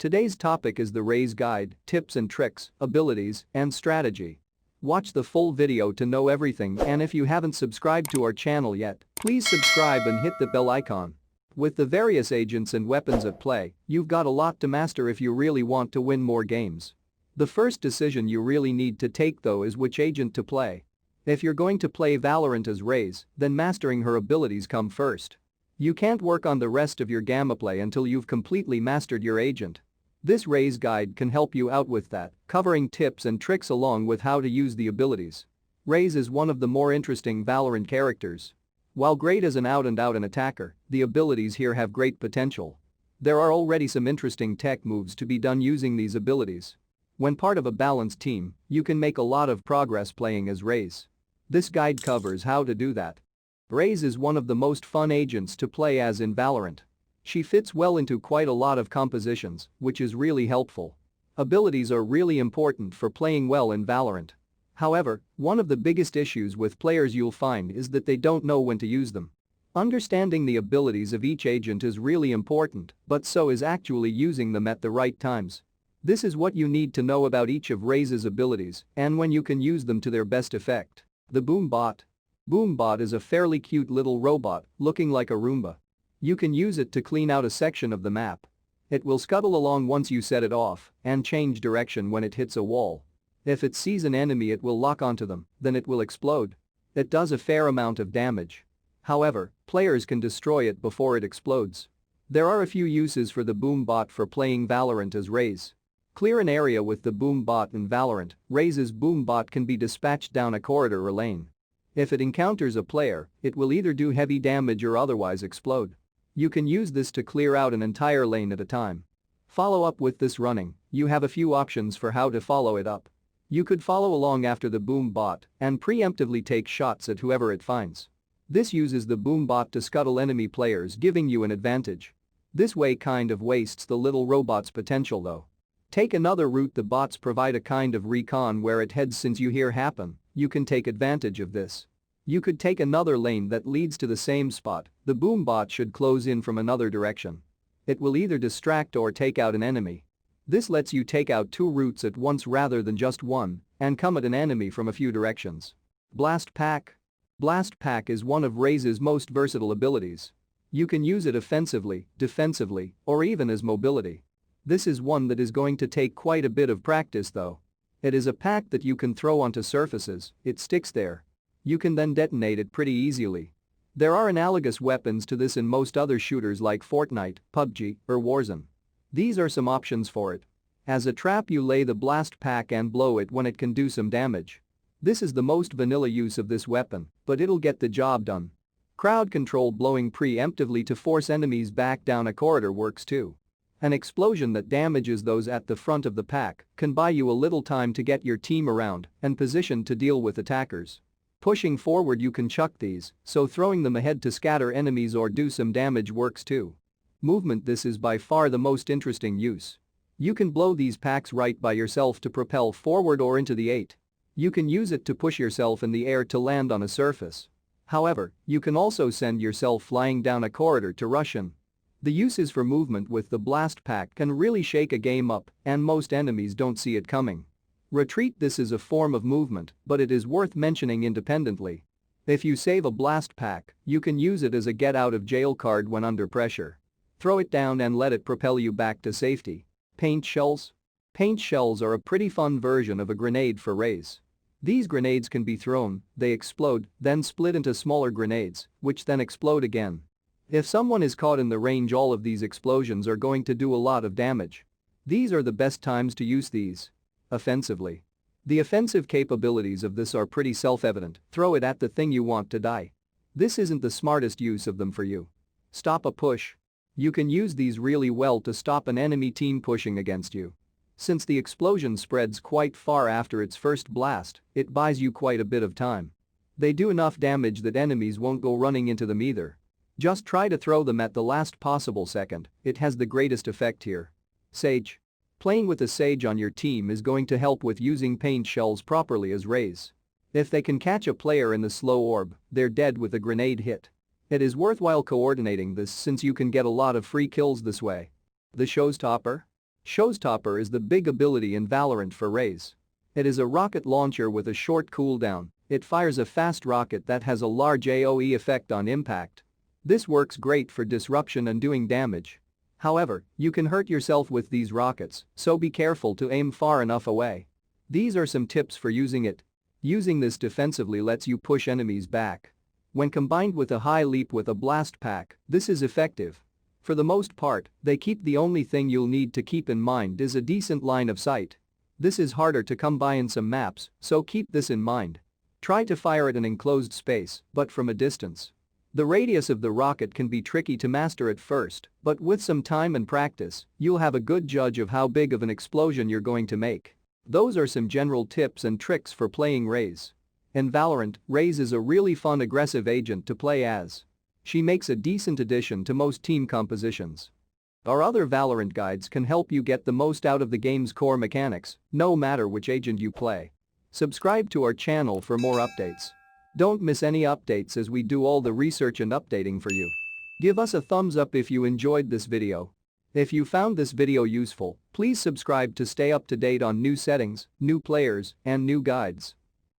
Today's topic is the Raze guide, tips and tricks, abilities, and strategy. Watch the full video to know everything, and if you haven't subscribed to our channel yet, please subscribe and hit the bell icon. With the various agents and weapons at play, you've got a lot to master if you really want to win more games. The first decision you really need to take though is which agent to play. If you're going to play Valorant as Raze, then mastering her abilities come first. You can't work on the rest of your gameplay until you've completely mastered your agent. This Raze guide can help you out with that, covering tips and tricks along with how to use the abilities. Raze is one of the more interesting Valorant characters. While great as an out-and-out attacker, the abilities here have great potential. There are already some interesting tech moves to be done using these abilities. When part of a balanced team, you can make a lot of progress playing as Raze. This guide covers how to do that. Raze is one of the most fun agents to play as in Valorant. She fits well into quite a lot of compositions, which is really helpful. Abilities are really important for playing well in Valorant. However, one of the biggest issues with players you'll find is that they don't know when to use them. Understanding the abilities of each agent is really important, but so is actually using them at the right times. This is what you need to know about each of Raze's abilities and when you can use them to their best effect. The Boombot. Boombot is a fairly cute little robot looking like a Roomba. You can use it to clean out a section of the map. It will scuttle along once you set it off and change direction when it hits a wall. If it sees an enemy it will lock onto them, then it will explode. It does a fair amount of damage. However, players can destroy it before it explodes. There are a few uses for the Boombot for playing Valorant as Raze. Clear an area with the Boombot in Valorant. Raze's Boombot can be dispatched down a corridor or lane. If it encounters a player, it will either do heavy damage or otherwise explode. You can use this to clear out an entire lane at a time. Follow up with this running. You have a few options for how to follow it up. You could follow along after the Boombot and preemptively take shots at whoever it finds. This uses the Boombot to scuttle enemy players, giving you an advantage. This way kind of wastes the little robot's potential though. Take another route. The bots provide a kind of recon where it heads. Since you hear happen, you can take advantage of this. You could take another lane that leads to the same spot. The Boombot should close in from another direction. It will either distract or take out an enemy. This lets you take out two routes at once rather than just one and come at an enemy from a few directions. Blast Pack. Blast Pack is one of Raze's most versatile abilities. You can use it offensively, defensively, or even as mobility. This is one that is going to take quite a bit of practice though. It is a pack that you can throw onto surfaces, it sticks there. You can then detonate it pretty easily. There are analogous weapons to this in most other shooters like Fortnite, PUBG, or Warzone. These are some options for it. As a trap you lay the blast pack and blow it when it can do some damage. This is the most vanilla use of this weapon, but it'll get the job done. Crowd control. Blowing preemptively to force enemies back down a corridor works too. An explosion that damages those at the front of the pack can buy you a little time to get your team around and positioned to deal with attackers. Pushing forward you can chuck these, so throwing them ahead to scatter enemies or do some damage works too. Movement. This is by far the most interesting use. You can blow these packs right by yourself to propel forward or into the 8. You can use it to push yourself in the air to land on a surface. However, you can also send yourself flying down a corridor to rush in. The uses for movement with the blast pack can really shake a game up and most enemies don't see it coming. Retreat. This is a form of movement, but it is worth mentioning independently. If you save a blast pack, you can use it as a get out of jail card when under pressure. Throw it down and let it propel you back to safety. Paint shells. Paint shells are a pretty fun version of a grenade for Raze. These grenades can be thrown, they explode, then split into smaller grenades, which then explode again. If someone is caught in the range, all of these explosions are going to do a lot of damage. These are the best times to use these. Offensively. The offensive capabilities of this are pretty self-evident. Throw it at the thing you want to die. This isn't the smartest use of them for you. Stop a push. You can use these really well to stop an enemy team pushing against you. Since the explosion spreads quite far after its first blast, it buys you quite a bit of time. They do enough damage that enemies won't go running into them either. Just try to throw them at the last possible second. It has the greatest effect here. Sage. Playing with a Sage on your team is going to help with using paint shells properly as Raze. If they can catch a player in the slow orb, they're dead with a grenade hit. It is worthwhile coordinating this since you can get a lot of free kills this way. The Showstopper. Showstopper is the big ability in Valorant for Raze. It is a rocket launcher with a short cooldown. It fires a fast rocket that has a large AoE effect on impact. This works great for disruption and doing damage. However, you can hurt yourself with these rockets, so be careful to aim far enough away. These are some tips for using it. Using this defensively lets you push enemies back. When combined with a high leap with a blast pack, this is effective. For the most part, the only thing you'll need to keep in mind is a decent line of sight. This is harder to come by in some maps, so keep this in mind. Try to fire at an enclosed space, but from a distance. The radius of the rocket can be tricky to master at first, but with some time and practice, you'll have a good judge of how big of an explosion you're going to make. Those are some general tips and tricks for playing Raze. In Valorant, Raze is a really fun aggressive agent to play as. She makes a decent addition to most team compositions. Our other Valorant guides can help you get the most out of the game's core mechanics, no matter which agent you play. Subscribe to our channel for more updates. Don't miss any updates as we do all the research and updating for you. Give us a thumbs up if you enjoyed this video. If you found this video useful, please subscribe to stay up to date on new settings, new players, and new guides.